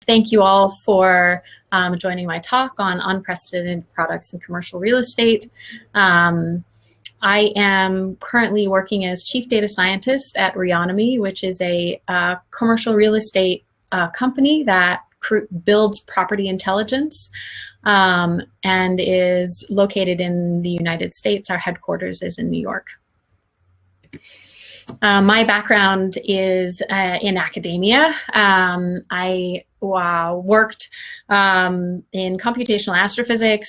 Thank you all for joining my talk on unprecedented products in commercial real estate. I am currently working as Chief Data Scientist at Reonomy, which is a commercial real estate company that builds property intelligence and is located in the United States. Our headquarters is in New York. My background is in academia. I worked in computational astrophysics.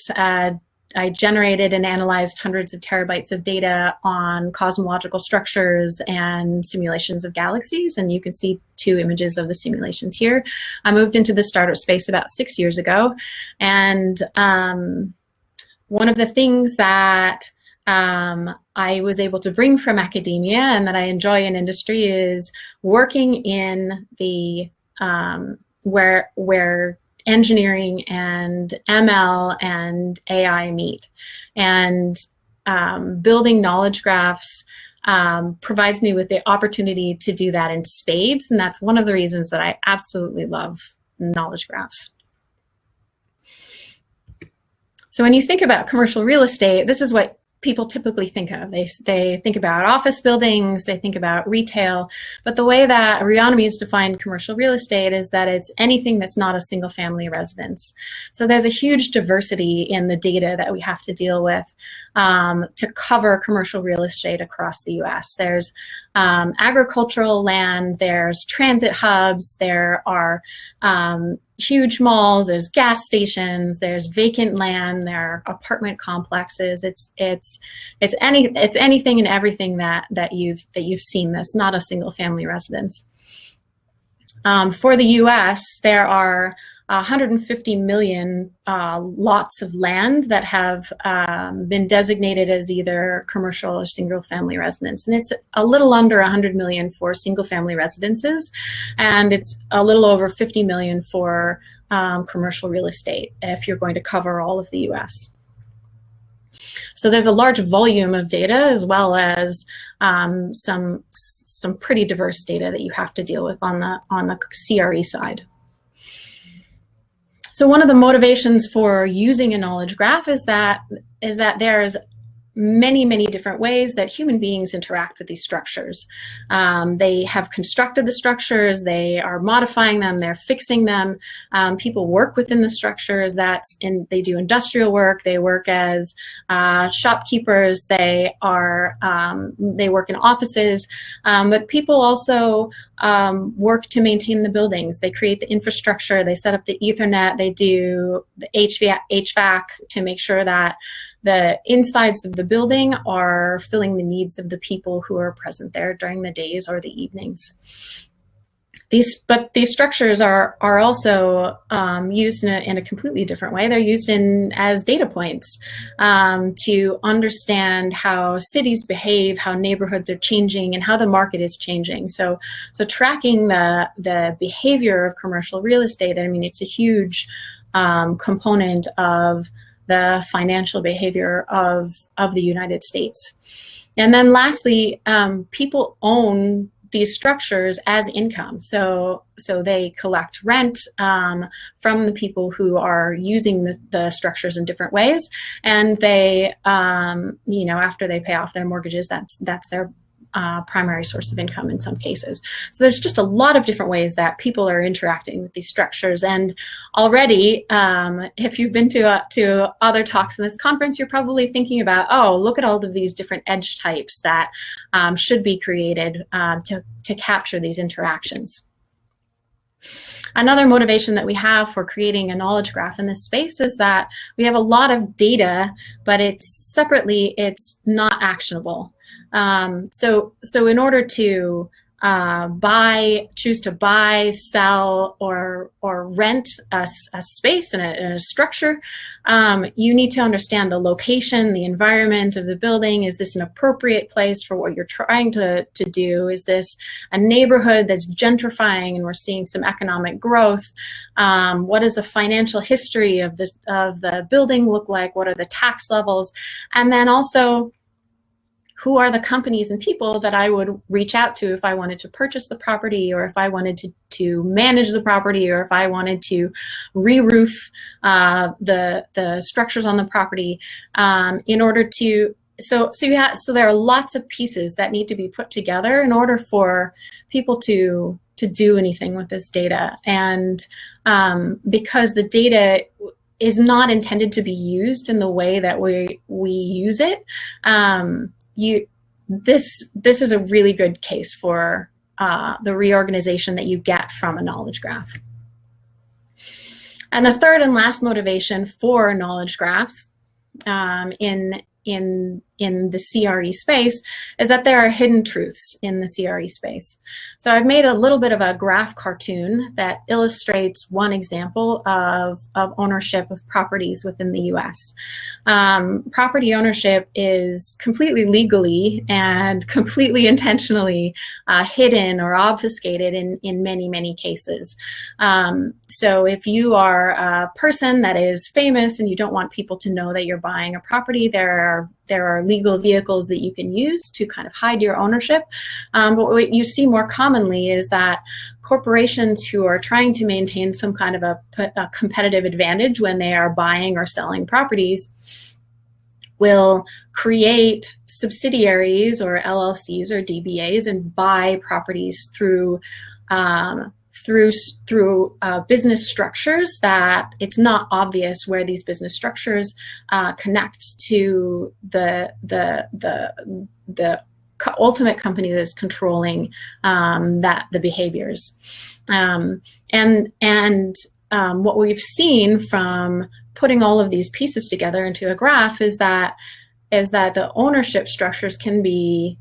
I generated and analyzed hundreds of terabytes of data on cosmological structures and simulations of galaxies, and you can see two images of the simulations here. I moved into the startup space about 6 years ago, and one of the things that I was able to bring from academia and that I enjoy in industry is working in the where engineering and ML and AI meet, and building knowledge graphs provides me with the opportunity to do that in spades, and that's one of the reasons that I absolutely love knowledge graphs. So when you think about commercial real estate, this is what people typically think of. They think about office buildings, they think about retail, but the way that Reonomy has defined commercial real estate is that it's anything that's not a single family residence. So there's a huge diversity in the data that we have to deal with to cover commercial real estate across the US. There's agricultural land, there's transit hubs, there are huge malls, there's gas stations, there's vacant land, there are apartment complexes. It's anything and everything that you've seen that's not a single family residence. For the US, there are 150 million lots of land that have been designated as either commercial or single family residence. And it's a little under 100 million for single family residences, and it's a little over 50 million for commercial real estate if you're going to cover all of the US. So there's a large volume of data as well as some pretty diverse data that you have to deal with on the CRE side. So one of the motivations for using a knowledge graph is that there's many different ways that human beings interact with these structures. They have constructed the structures, they are modifying them, they're fixing them. People work within the structures. They do industrial work, they work as shopkeepers, they work in offices, but people also work to maintain the buildings. They create the infrastructure, they set up the Ethernet, they do the HVAC to make sure that the insides of the building are filling the needs of the people who are present there during the days or the evenings. But these structures are also used in a completely different way. They're used as data points to understand how cities behave, how neighborhoods are changing, and how the market is changing. So tracking the behavior of commercial real estate, I mean, it's a huge component of the financial behavior of the United States. And then lastly, people own these structures as income. So they collect rent from the people who are using the structures in different ways. And they, after they pay off their mortgages, that's their primary source of income in some cases. So there's just a lot of different ways that people are interacting with these structures. And already, if you've been to other talks in this conference, you're probably thinking about, oh, look at all of these different edge types that should be created to capture these interactions. Another motivation that we have for creating a knowledge graph in this space is that we have a lot of data, but it's not actionable. So in order to choose to buy, sell, or rent a space in a structure, you need to understand the location, the environment of the building. Is this an appropriate place for what you're trying to do? Is this a neighborhood that's gentrifying and we're seeing some economic growth? What does the financial history of the building look like? What are the tax levels? And then also, who are the companies and people that I would reach out to if I wanted to purchase the property, or if I wanted to manage the property, or if I wanted to re-roof the structures on the property, in order to, so there are lots of pieces that need to be put together in order for people to do anything with this data. And because the data is not intended to be used in the way that we use it, this is a really good case for the reorganization that you get from a knowledge graph. And the third and last motivation for knowledge graphs in the CRE space is that there are hidden truths in the CRE space. So I've made a little bit of a graph cartoon that illustrates one example of ownership of properties within the US. Property ownership is completely legally and completely intentionally hidden or obfuscated in many, many cases. So if you are a person that is famous and you don't want people to know that you're buying a property, there are legal vehicles that you can use to kind of hide your ownership. But what you see more commonly is that corporations who are trying to maintain some kind of a competitive advantage when they are buying or selling properties will create subsidiaries or LLCs or DBAs and buy properties through business structures that it's not obvious where these business structures connect to the ultimate company that is controlling the behaviors. What we've seen from putting all of these pieces together into a graph is that the ownership structures can be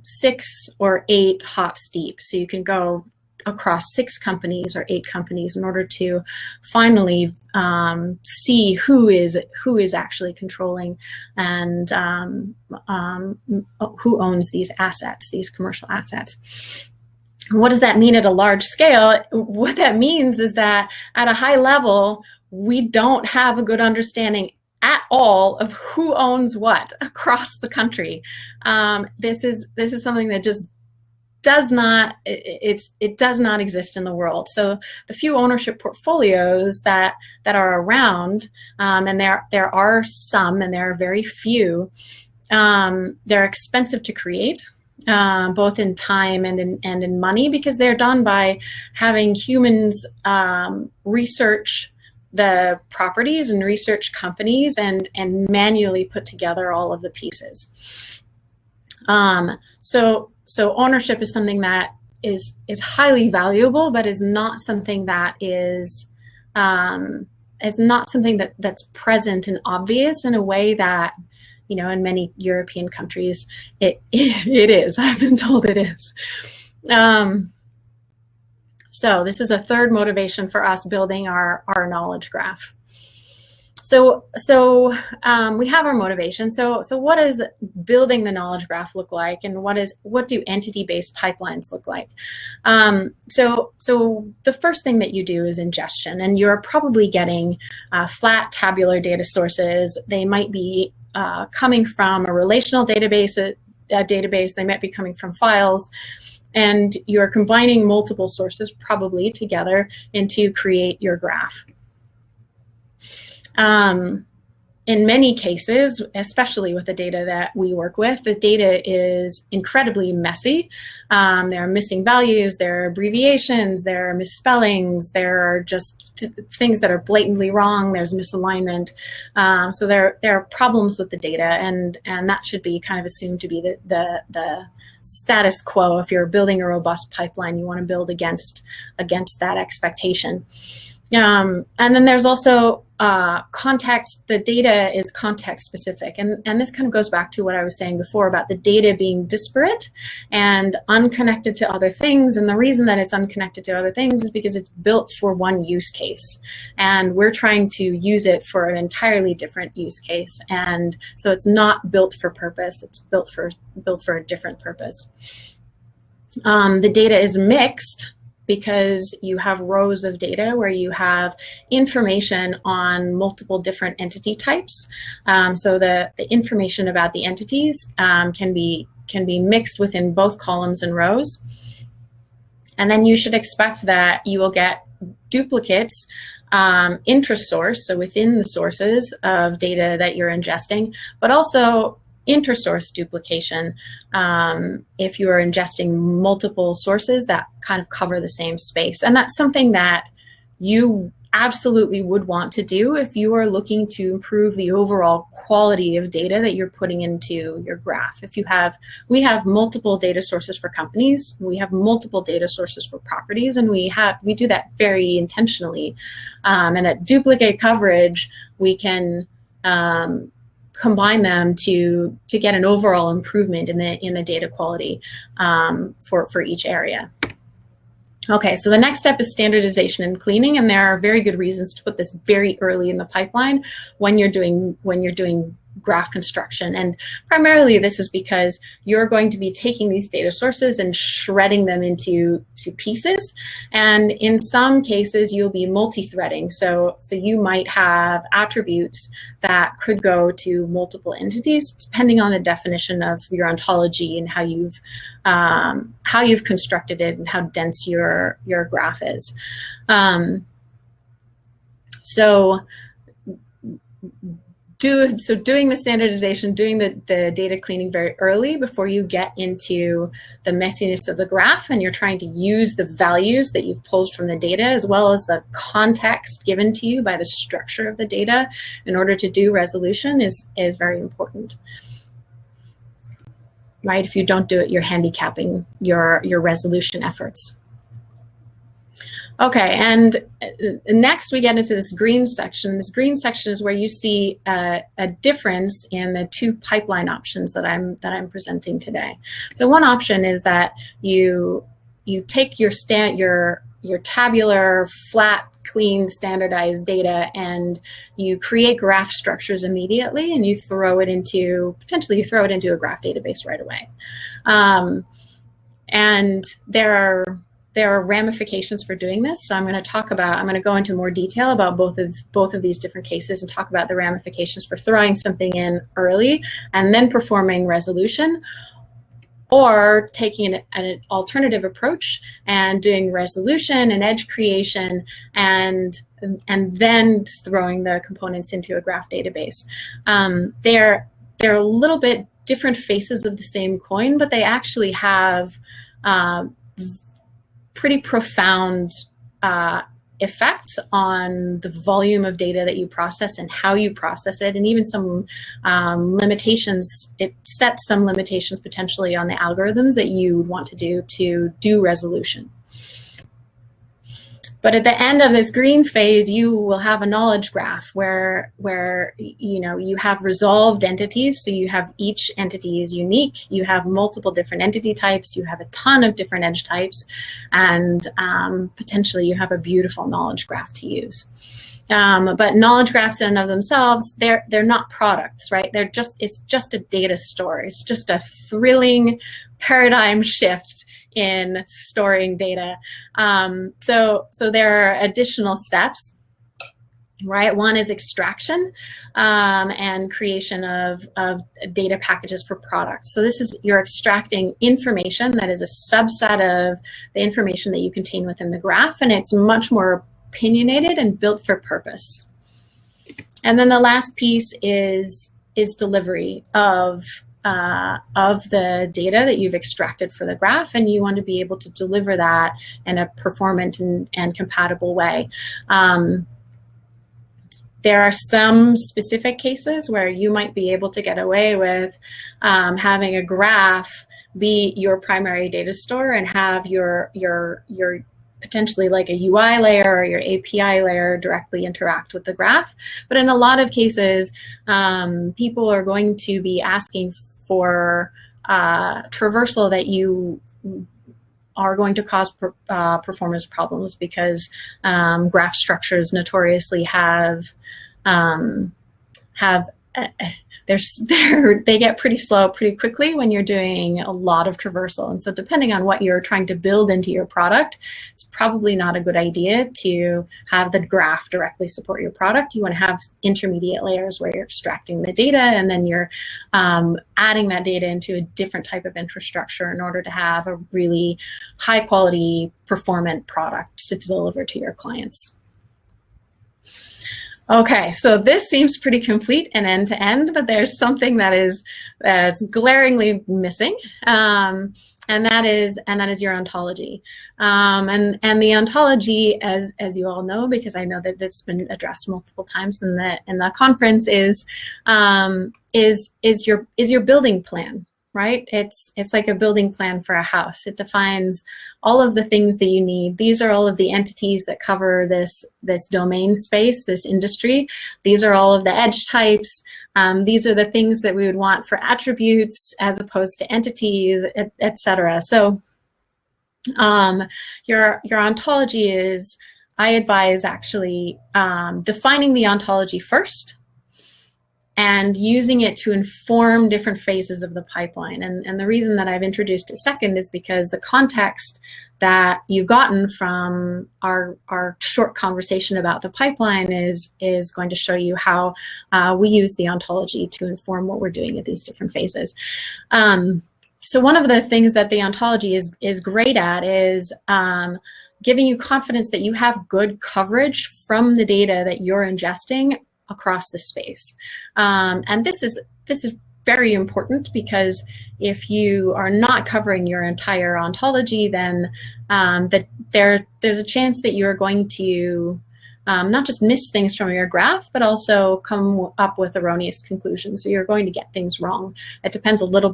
6 or 8 hops deep. So you can go across 6 companies or 8 companies in order to finally see who is actually controlling and who owns these assets, these commercial assets. What does that mean at a large scale? What that means is that at a high level, we don't have a good understanding at all of who owns what across the country. This is something that just does not exist in the world. So the few ownership portfolios that are around, and there are some, and there are very few, they're expensive to create, both in time and in money, because they're done by having humans research the properties and research companies and manually put together all of the pieces. So ownership is something that is highly valuable, but is not something that is not something that's present and obvious in a way that, you know, in many European countries it is. I've been told it is. So this is a third motivation for us building our knowledge graph. So we have our motivation. So what does building the knowledge graph look like, and what do entity-based pipelines look like? So the first thing that you do is ingestion, and you're probably getting flat tabular data sources. They might be coming from a relational database. They might be coming from files, and you're combining multiple sources probably together to create your graph. In many cases, especially with the data that we work with, the data is incredibly messy. There are missing values, there are abbreviations, there are misspellings, there are just things that are blatantly wrong, there's misalignment. So there are problems with the data, and that should be kind of assumed to be the status quo. If you're building a robust pipeline, you want to build against that expectation. And then there's also context. The data is context specific, and this kind of goes back to what I was saying before about the data being disparate and unconnected to other things. And the reason that it's unconnected to other things is because it's built for one use case, and we're trying to use it for an entirely different use case. And so it's not built for purpose, it's built for a different purpose. The data is mixed. because you have rows of data where you have information on multiple different entity types. So the information about the entities can be mixed within both columns and rows. And then you should expect that you will get duplicates intra-source, so within the sources of data that you're ingesting, but also inter-source duplication if you are ingesting multiple sources that kind of cover the same space. And that's something that you absolutely would want to do if you are looking to improve the overall quality of data that you're putting into your graph. We have multiple data sources for companies, we have multiple data sources for properties, and we do that very intentionally. And at duplicate coverage, we can combine them to get an overall improvement in the data quality for each area. Okay, so the next step is standardization and cleaning, and there are very good reasons to put this very early in the pipeline when you're doing graph construction. And primarily this is because you're going to be taking these data sources and shredding them into pieces. And in some cases, you'll be multi-threading. So you might have attributes that could go to multiple entities, depending on the definition of your ontology and how you've constructed it and how dense your graph is. Doing the standardization, doing the data cleaning very early before you get into the messiness of the graph and you're trying to use the values that you've pulled from the data as well as the context given to you by the structure of the data in order to do resolution is very important. Right? If you don't do it, you're handicapping your resolution efforts. Okay, and next we get into this green section. This green section is where you see a difference in the two pipeline options that I'm presenting today. So one option is that you take your tabular, flat, clean, standardized data and you create graph structures immediately and you throw it into a graph database right away. And there are ramifications for doing this. So I'm going to go into more detail about both of these different cases and talk about the ramifications for throwing something in early and then performing resolution, or taking an alternative approach and doing resolution and edge creation and then throwing the components into a graph database. They're a little bit different faces of the same coin, but they actually have pretty profound effects on the volume of data that you process and how you process it, and even some limitations. It sets some limitations potentially on the algorithms that you want to do resolution. But at the end of this green phase, you will have a knowledge graph where you have resolved entities. So you have each entity is unique. You have multiple different entity types. You have a ton of different edge types, and potentially you have a beautiful knowledge graph to use. But knowledge graphs in and of themselves, they're not products, right? It's just a data store. It's just a thrilling paradigm shift in storing data. So there are additional steps, right? One is extraction and creation of data packages for products. So you're extracting information that is a subset of the information that you contain within the graph, and it's much more opinionated and built for purpose. And then the last piece is delivery of the data that you've extracted for the graph, and you want to be able to deliver that in a performant and compatible way. There are some specific cases where you might be able to get away with having a graph be your primary data store and have your potentially like a UI layer or your API layer directly interact with the graph. But in a lot of cases, people are going to be asking for traversal that you are going to cause performance problems, because graph structures notoriously have they get pretty slow pretty quickly when you're doing a lot of traversal. And so depending on what you're trying to build into your product, it's probably not a good idea to have the graph directly support your product. You want to have intermediate layers where you're extracting the data, and then you're adding that data into a different type of infrastructure in order to have a really high quality, performant product to deliver to your clients. Okay, so this seems pretty complete and end-to-end, but there's something that is glaringly missing, and that is your ontology. And the ontology, as you all know, because I know that it's been addressed multiple times in the conference, is your building plan. Right? It's like a building plan for a house. It defines all of the things that you need. These are all of the entities that cover this domain space, this industry. These are all of the edge types. These are the things that we would want for attributes as opposed to entities, etc. So your ontology is, I advise actually defining the ontology first, and using it to inform different phases of the pipeline. And the reason that I've introduced it second is because the context that you've gotten from our short conversation about the pipeline is going to show you how we use the ontology to inform what we're doing at these different phases. So one of the things that the ontology is great at is giving you confidence that you have good coverage from the data that you're ingesting across the space. And this is very important, because if you are not covering your entire ontology, then there's a chance that you're going to not just miss things from your graph, but also come up with erroneous conclusions. So you're going to get things wrong. It depends a lot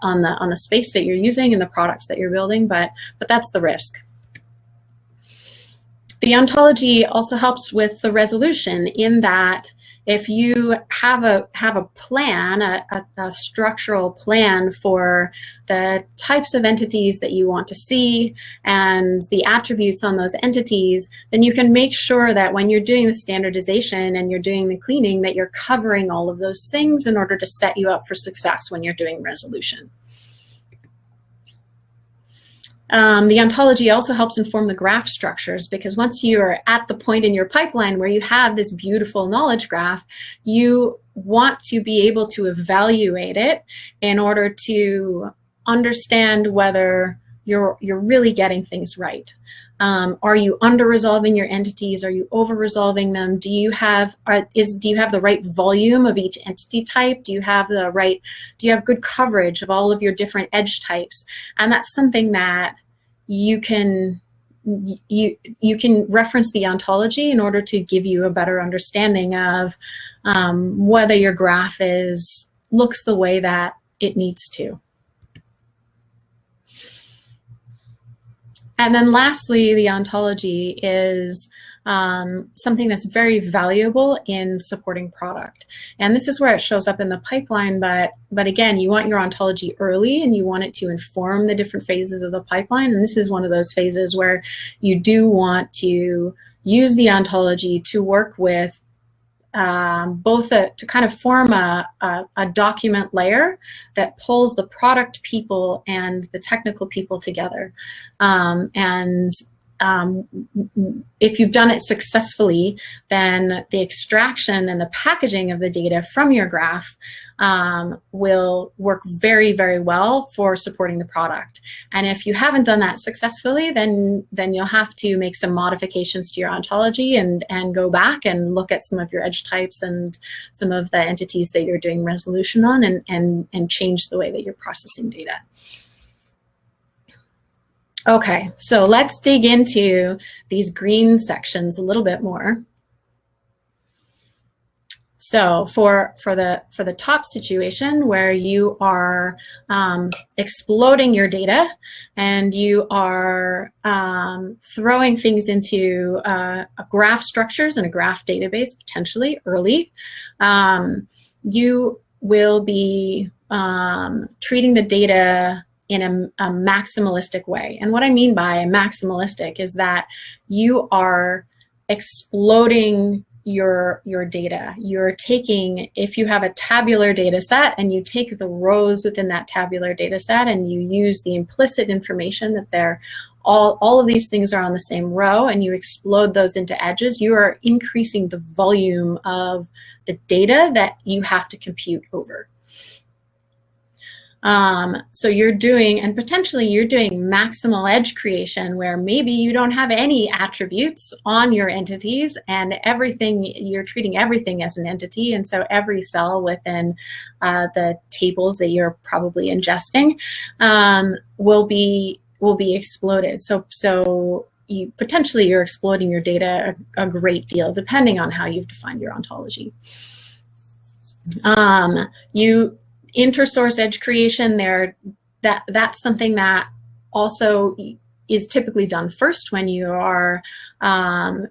on the space that you're using and the products that you're building, but that's the risk. The ontology also helps with the resolution, in that if you have a plan, a structural plan for the types of entities that you want to see and the attributes on those entities, then you can make sure that when you're doing the standardization and you're doing the cleaning, that you're covering all of those things in order to set you up for success when you're doing resolution. The ontology also helps inform the graph structures, because once you're at the point in your pipeline where you have this beautiful knowledge graph, you want to be able to evaluate it in order to understand whether you're really getting things right. Are you under-resolving your entities? Are you over-resolving them? Do you have the right volume of each entity type? Do you have good coverage of all of your different edge types? And that's something that you can reference the ontology in order to give you a better understanding of whether your graph looks the way that it needs to. And then lastly, the ontology is something that's very valuable in supporting product. And this is where it shows up in the pipeline, but again, you want your ontology early and you want it to inform the different phases of the pipeline. And this is one of those phases where you do want to use the ontology to work with to kind of form a document layer that pulls the product people and the technical people together. If you've done it successfully, then the extraction and the packaging of the data from your graph will work very, very well for supporting the product. And if you haven't done that successfully, then you'll have to make some modifications to your ontology and go back and look at some of your edge types and some of the entities that you're doing resolution on and change the way that you're processing data. Okay, so let's dig into these green sections a little bit more. So for the top situation where you are exploding your data and you are throwing things into a graph structures and a graph database potentially early, you will be treating the data in a maximalistic way. And what I mean by maximalistic is that you are exploding your data. You're taking, if you have a tabular data set and you take the rows within that tabular data set and you use the implicit information that they're all of these things are on the same row, and you explode those into edges, you are increasing the volume of the data that you have to compute over. So you're doing, and potentially you're doing maximal edge creation where maybe you don't have any attributes on your entities, and everything, you're treating everything as an entity, and so every cell within the tables that you're probably ingesting will be exploded. So you potentially you're exploding your data a great deal, depending on how you've defined your ontology. Intersource edge creation, that's something that also is typically done first when you are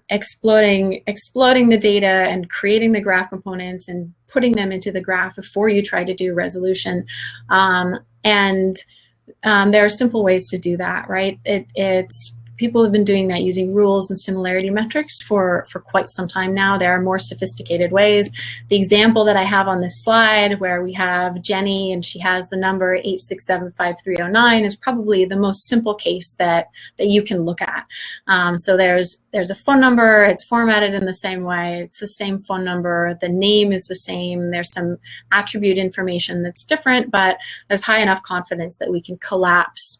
exploding the data and creating the graph components and putting them into the graph before you try to do resolution. There are simple ways to do that, right? People have been doing that using rules and similarity metrics for quite some time now. There are more sophisticated ways. The example that I have on this slide where we have Jenny and she has the number 8675309 is probably the most simple case that you can look at. So there's a phone number, it's formatted in the same way, it's the same phone number, the name is the same, there's some attribute information that's different, but there's high enough confidence that we can collapse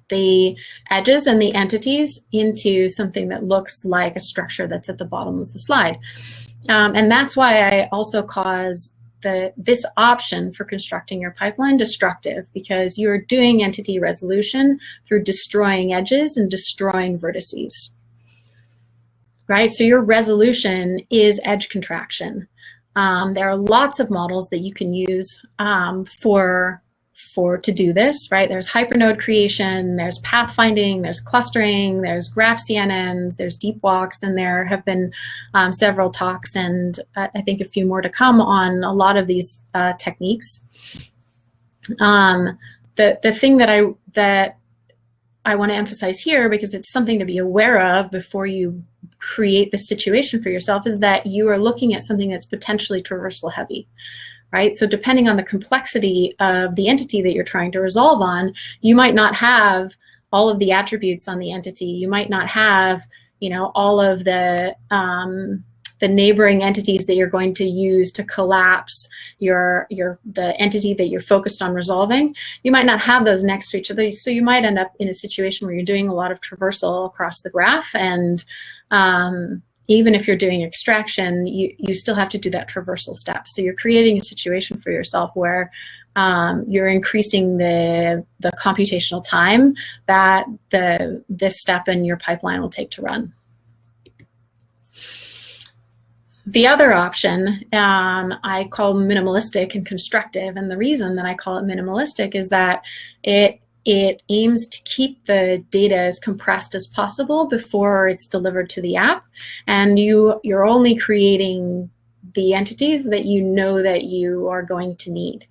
the edges and the entities into something that looks like a structure that's at the bottom of the slide. And that's why I also cause this option for constructing your pipeline destructive, because you're doing entity resolution through destroying edges and destroying vertices, right? So your resolution is edge contraction. There are lots of models that you can use to do this, right? There's hypernode creation, there's pathfinding, there's clustering, there's graph CNNs, there's deep walks, and there have been several talks and I think a few more to come on a lot of these techniques. The thing that I want to emphasize here, because it's something to be aware of before you create this situation for yourself, is that you are looking at something that's potentially traversal heavy. Right? So depending on the complexity of the entity that you're trying to resolve on, you might not have all of the attributes on the entity. You might not have, all of the neighboring entities that you're going to use to collapse the entity that you're focused on resolving. You might not have those next to each other. So you might end up in a situation where you're doing a lot of traversal across the graph, and even if you're doing extraction, you still have to do that traversal step. So you're creating a situation for yourself where you're increasing the computational time that this step in your pipeline will take to run. The other option I call minimalistic and constructive, and the reason that I call it minimalistic is that it aims to keep the data as compressed as possible before it's delivered to the app, and you're only creating the entities that you know that you are going to need.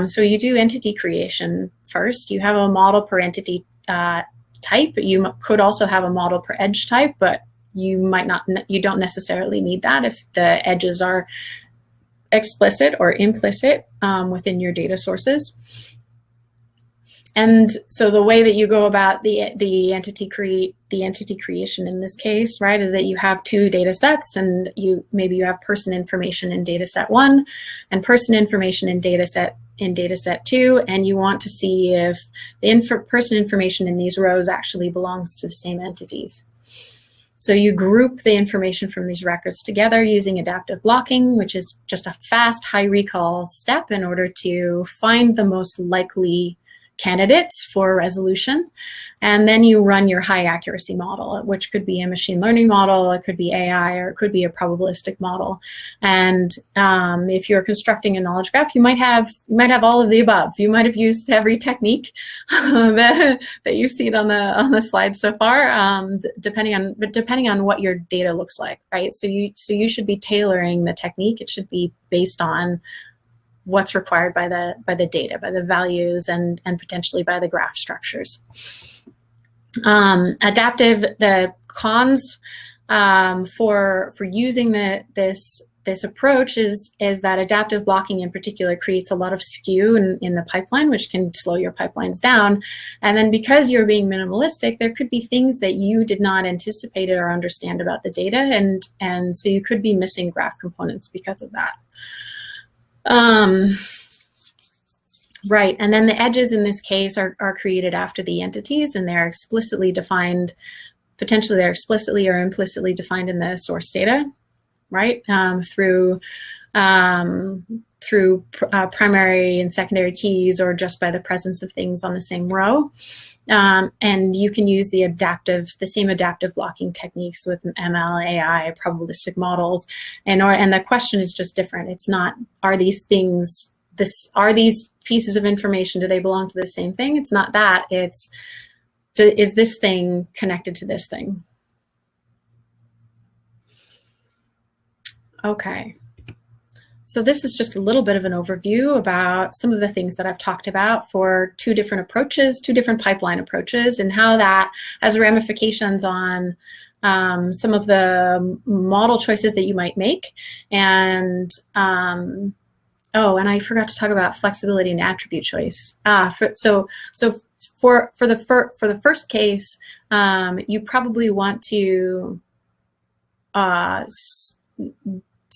So you do entity creation first. You have a model per entity type. You could also have a model per edge type, but you don't necessarily need that if the edges are explicit or implicit within your data sources. And so the way that you go about the entity creation in this case, right, is that you have two data sets, and maybe you have person information in data set 1 and person information in data set 2, and you want to see if the person information in these rows actually belongs to the same entities. So you group the information from these records together using adaptive blocking, which is just a fast, high recall step in order to find the most likely candidates for resolution. And then you run your high accuracy model, which could be a machine learning model, it could be AI, or it could be a probabilistic model. And if you're constructing a knowledge graph, you might have all of the above. You might have used every technique that you've seen on the slide so far, depending on what your data looks like, right? So you should be tailoring the technique. It should be based on what's required by the data, by the values, and potentially by the graph structures. Adaptive, the cons for using this approach is that adaptive blocking in particular creates a lot of skew in the pipeline, which can slow your pipelines down. And then because you're being minimalistic, there could be things that you did not anticipate or understand about the data, and so you could be missing graph components because of that. Right, and then the edges in this case are created after the entities, and they're explicitly defined, potentially they're explicitly or implicitly defined in the source data, right? Through primary and secondary keys, or just by the presence of things on the same row. And you can use the same adaptive blocking techniques with ML, AI, probabilistic models, and the question is just different. It's not, are these things, are these pieces of information, do they belong to the same thing? It's not that, it's, is this thing connected to this thing? Okay, so this is just a little bit of an overview about some of the things that I've talked about for two different approaches, two different pipeline approaches, and how that has ramifications on some of the model choices that you might make. And oh, and I forgot to talk about flexibility and attribute choice. So for the first case, you probably want to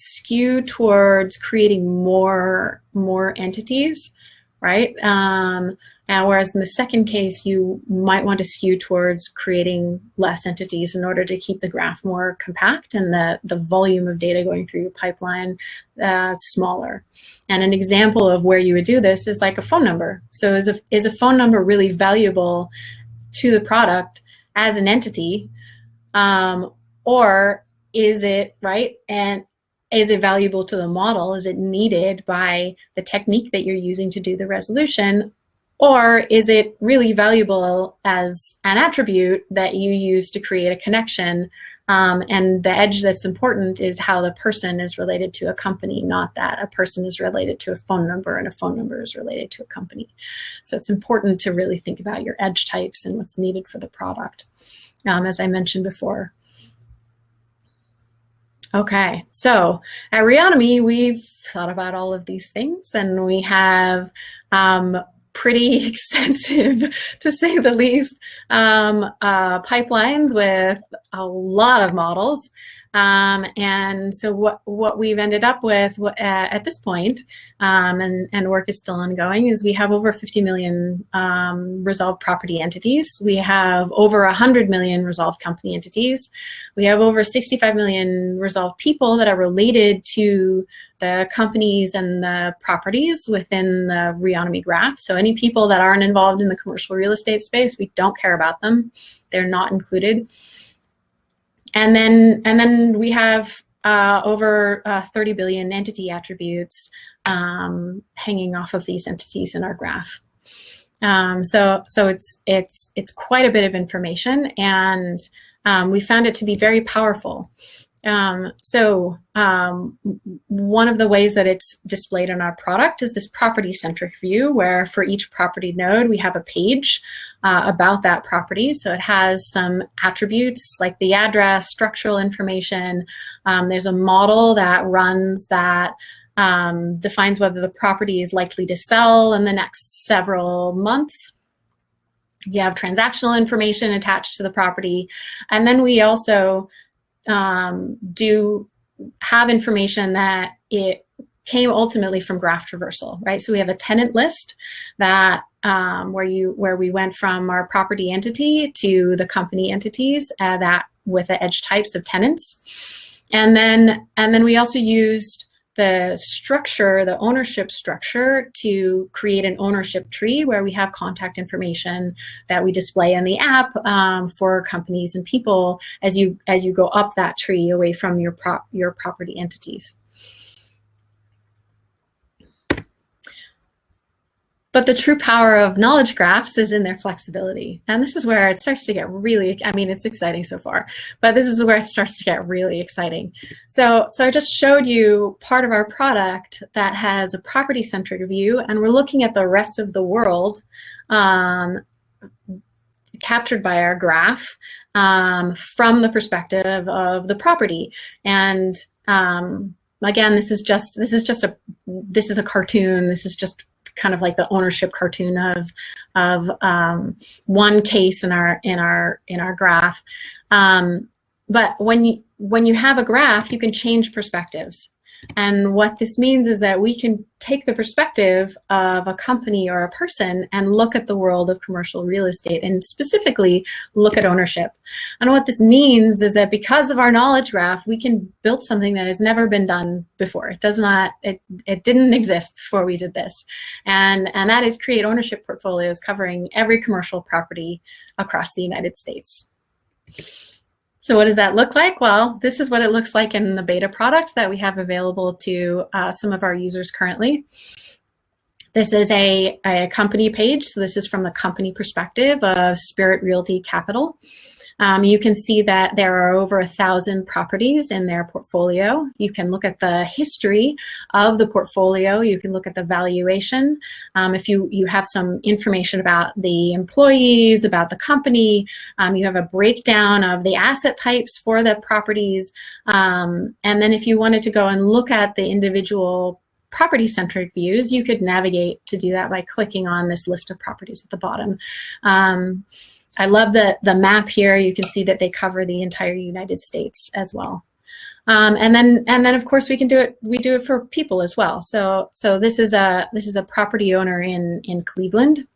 skew towards creating more entities, right? And whereas in the second case, you might want to skew towards creating less entities in order to keep the graph more compact and the volume of data going through your pipeline smaller. And an example of where you would do this is like a phone number. So is a phone number really valuable to the product as an entity, or is it, right? And is it valuable to the model? Is it needed by the technique that you're using to do the resolution? Or is it really valuable as an attribute that you use to create a connection? And the edge that's important is how the person is related to a company, not that a person is related to a phone number and a phone number is related to a company. So it's important to really think about your edge types and what's needed for the product, as I mentioned before. Okay, so at Reonomy, we've thought about all of these things, and we have pretty extensive, to say the least, pipelines with a lot of models. And so what we've ended up with at this point, and work is still ongoing, is we have over 50 million resolved property entities. We have over 100 million resolved company entities. We have over 65 million resolved people that are related to the companies and the properties within the Reonomy graph. So any people that aren't involved in the commercial real estate space, we don't care about them. They're not included. And then we have over 30 billion entity attributes hanging off of these entities in our graph. So it's quite a bit of information, and we found it to be very powerful. One of the ways that it's displayed in our product is this property-centric view, where for each property node, we have a page about that property. So it has some attributes like the address, structural information. There's a model that runs that defines whether the property is likely to sell in the next several months. You have transactional information attached to the property. And then we also do have information that it came ultimately from graph traversal, right? So we have a tenant list that where we went from our property entity to the company entities that with the edge types of tenants, and then we also used the structure, the ownership structure, to create an ownership tree where we have contact information that we display in the app for companies and people as you go up that tree away from your property entities. But the true power of knowledge graphs is in their flexibility. And this is where it starts to get really, I mean, it's exciting so far, but this is where it starts to get really exciting. So I just showed you part of our product that has a property-centric view, and we're looking at the rest of the world captured by our graph from the perspective of the property. And again, this is a cartoon. This is just kind of like the ownership cartoon of one case in our graph. But when you have a graph, you can change perspectives. And what this means is that we can take the perspective of a company or a person and look at the world of commercial real estate, and specifically look at ownership. And what this means is that because of our knowledge graph, we can build something that has never been done before. It didn't exist before we did this. And that is create ownership portfolios covering every commercial property across the United States. So what does that look like? Well, this is what it looks like in the beta product that we have available to some of our users currently. This is a company page. So this is from the company perspective of Spirit Realty Capital. You can see that there are over 1,000 properties in their portfolio. You can look at the history of the portfolio. You can look at the valuation. If you have some information about the employees, about the company, you have a breakdown of the asset types for the properties. And then if you wanted to go and look at the individual property-centric views, you could navigate to do that by clicking on this list of properties at the bottom. I love the map here. You can see that they cover the entire United States as well. And then of course we do it for people as well. So this is a property owner in Cleveland.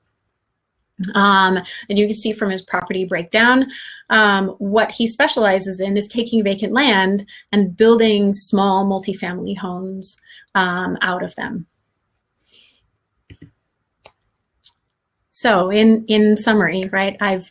And you can see from his property breakdown, what he specializes in is taking vacant land and building small multifamily homes out of them. So in summary, right, I've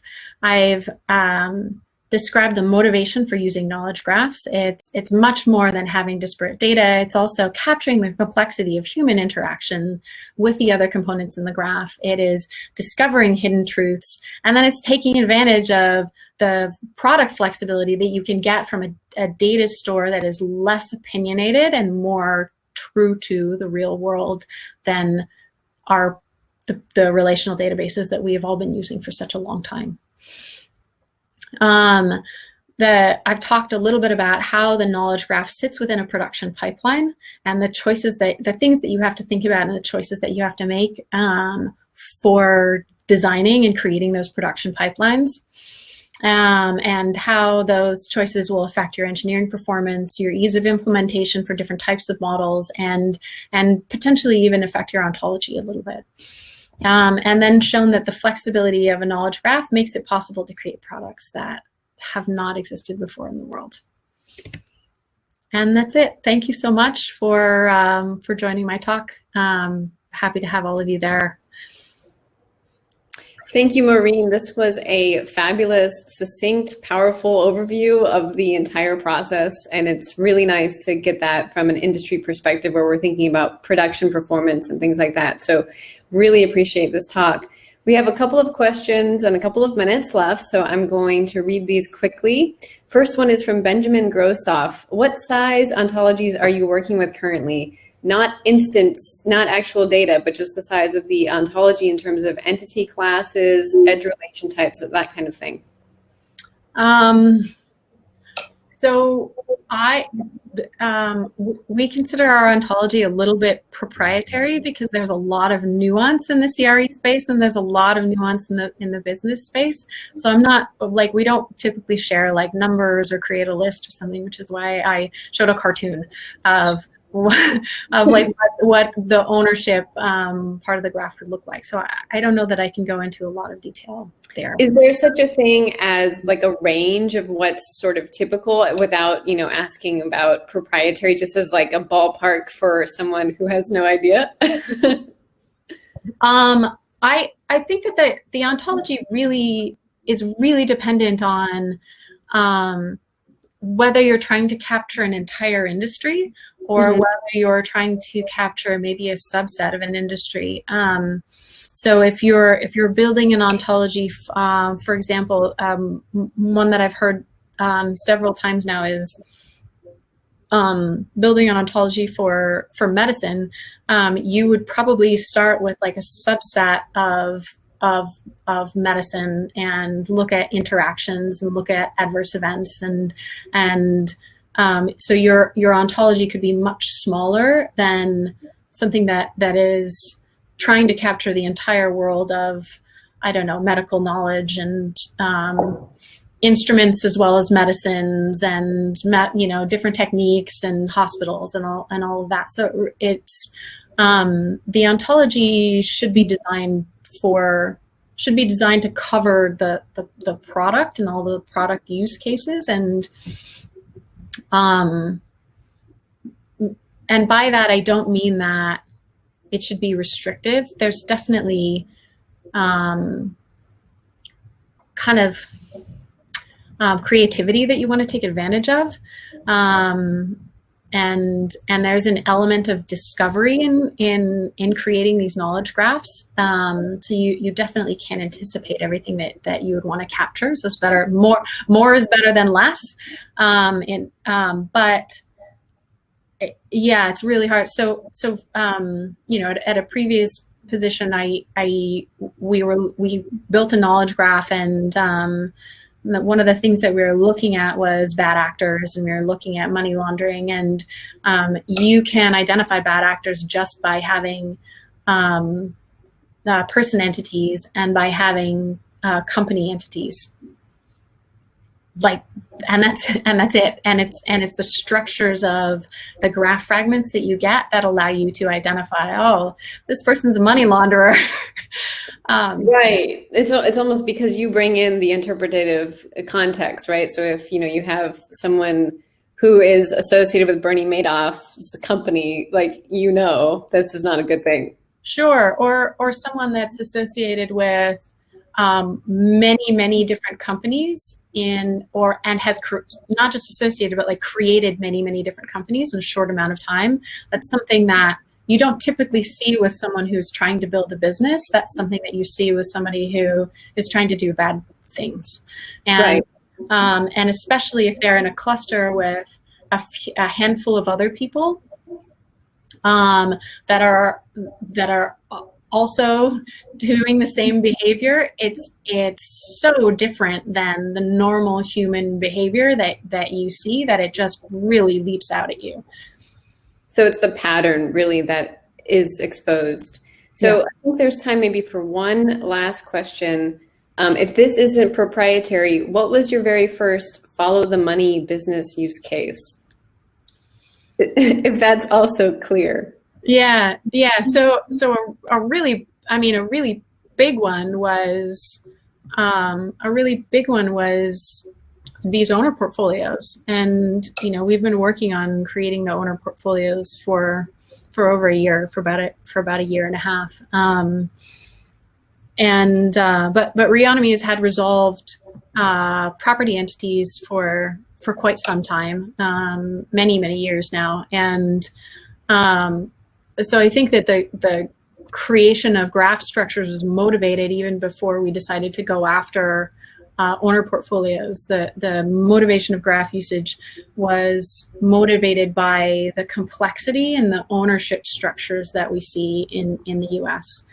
described the motivation for using knowledge graphs. It's much more than having disparate data. It's also capturing the complexity of human interaction with the other components in the graph. It is discovering hidden truths, and then it's taking advantage of the product flexibility that you can get from a data store that is less opinionated and more true to the real world than the relational databases that we have all been using for such a long time. I've talked a little bit about how the knowledge graph sits within a production pipeline, and the things that you have to think about and the choices that you have to make for designing and creating those production pipelines. And how those choices will affect your engineering performance, your ease of implementation for different types of models, and potentially even affect your ontology a little bit. And then shown that the flexibility of a knowledge graph makes it possible to create products that have not existed before in the world. And that's it. Thank you so much for joining my talk. Happy to have all of you there. Thank you, Maureen. This was a fabulous, succinct, powerful overview of the entire process. And it's really nice to get that from an industry perspective where we're thinking about production performance and things like that. So really appreciate this talk. We have a couple of questions and a couple of minutes left, so I'm going to read these quickly. First one is from Benjamin Grossoff. What size ontologies are you working with currently? Not instance, not actual data, but just the size of the ontology in terms of entity classes, edge relation types, that kind of thing. So we consider our ontology a little bit proprietary because there's a lot of nuance in the CRE space and there's a lot of nuance in the business space. So I'm not like, we don't typically share like numbers or create a list or something, which is why I showed a cartoon of like what the ownership part of the graph would look like. So I don't know that I can go into a lot of detail there. Is there such a thing as like a range of what's sort of typical without, you know, asking about proprietary, just as like a ballpark for someone who has no idea? I think that the ontology really is really dependent on whether you're trying to capture an entire industry or whether you're trying to capture maybe a subset of an industry. So if you're building an ontology, for example, one that I've heard several times now is building an ontology for medicine. You would probably start with like a subset of of medicine and look at interactions and look at adverse events, and so your ontology could be much smaller than something that is trying to capture the entire world of, I don't know, medical knowledge and instruments as well as medicines and different techniques and hospitals and all of that. So it's the ontology should be designed to cover the product and all the product use cases, and by that I don't mean that it should be restrictive. There's definitely kind of creativity that you want to take advantage of, and there's an element of discovery in creating these knowledge graphs. So you definitely can't anticipate everything that you would want to capture. So it's better, more is better than less. But yeah, it's really hard. So at a previous position, we built a knowledge graph, and one of the things that we were looking at was bad actors, and we were looking at money laundering, and you can identify bad actors just by having person entities and by having company entities. And that's it. And it's the structures of the graph fragments that you get that allow you to identify, oh, this person's a money launderer. Right. It's almost because you bring in the interpretative context, right? So if you have someone who is associated with Bernie Madoff's company, this is not a good thing. Sure. Or someone that's associated with many different companies and has not just associated, but created many different companies in a short amount of time. That's something that you don't typically see with someone who's trying to build a business. That's something that you see with somebody who is trying to do bad things. And, right. And especially if they're in a cluster with a handful of other people that are also doing the same behavior, it's so different than the normal human behavior that you see, that it just really leaps out at you. So it's the pattern really that is exposed. So yeah. I think there's time maybe for one last question. If this isn't proprietary, what was your very first follow the money business use case? If that's also clear. Yeah. So a really big one was these owner portfolios, and we've been working on creating the owner portfolios for over a year, for about a year and a half. But Reonomy has had resolved property entities for quite some time, many years now, and so I think that the creation of graph structures was motivated even before we decided to go after owner portfolios. The motivation of graph usage was motivated by the complexity and the ownership structures that we see in the US.